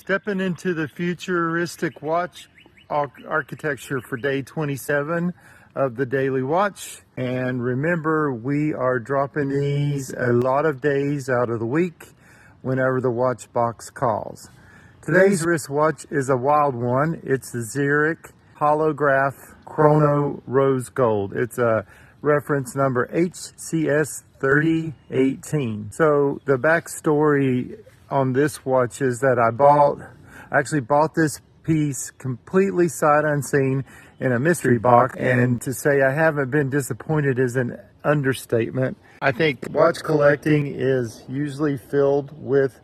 Stepping into the futuristic watch architecture for day 27 of the daily watch. And remember, we are dropping these a lot of days out of the week whenever the watch box calls. Today's wristwatch is a wild one. It's the Xeric Halograph Chrono Rose Gold. It's a reference number HCS 3018. So the backstory on this watch is that I actually bought this piece completely sight unseen in a mystery box, and to say I haven't been disappointed is an understatement. I think watch collecting is usually filled with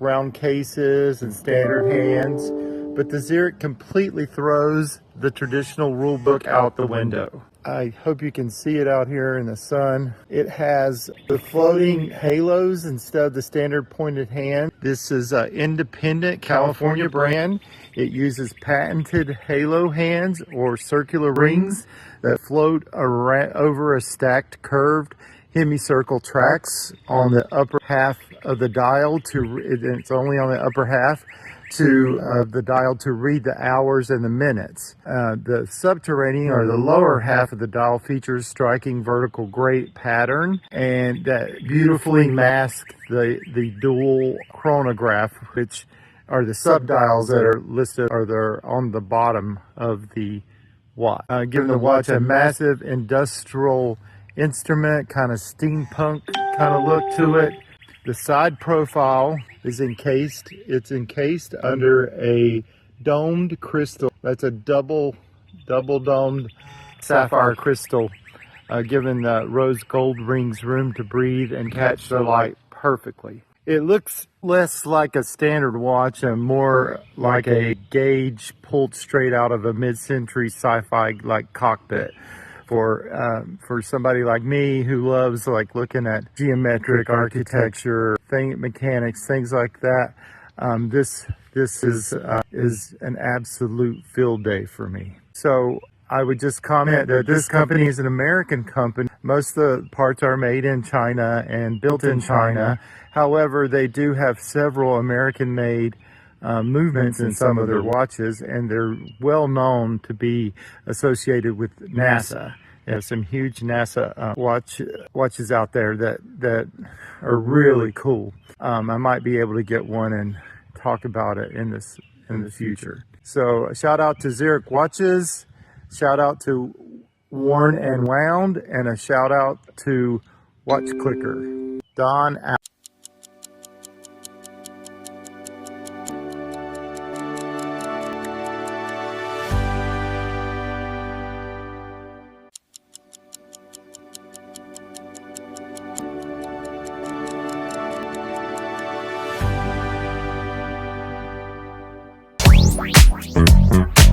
round cases and standard hands, but the Xeric completely throws the traditional rule book out the window. I hope you can see it out here in the sun. It has the floating halos instead of the standard pointed hand. This is an independent California brand. It uses patented halo hands or circular rings that float over a stacked curved hemicircle tracks on the upper half of the dial. It's only on the upper half to the dial to read the hours and the minutes. The subterranean or the lower half of the dial features striking vertical gray pattern, and that beautifully masks the dual chronograph, which are the subdials that are listed or they're on the bottom of the watch, giving the watch a massive industrial instrument, kind of steampunk kind of look to it. The side profile is encased. It's encased under a domed crystal. That's a double domed sapphire crystal, giving the rose gold rings room to breathe and catch the light perfectly. It looks less like a standard watch and more like a gauge pulled straight out of a mid-century sci-fi like cockpit. For somebody like me who loves like looking at geometric architecture, mechanics, things like that, this is an absolute field day for me. So I would just comment that this company is an American company. Most of the parts are made in China and built in China. However, they do have several American-made movements in some of their watches, and they're well known to be associated with NASA. There's some huge NASA watches out there that are really cool. I might be able to get one and talk about it in the future. So a shout out to Xeric watches, shout out to Worn and Wound, and a shout out to Watch Clicker. Don out. Bye.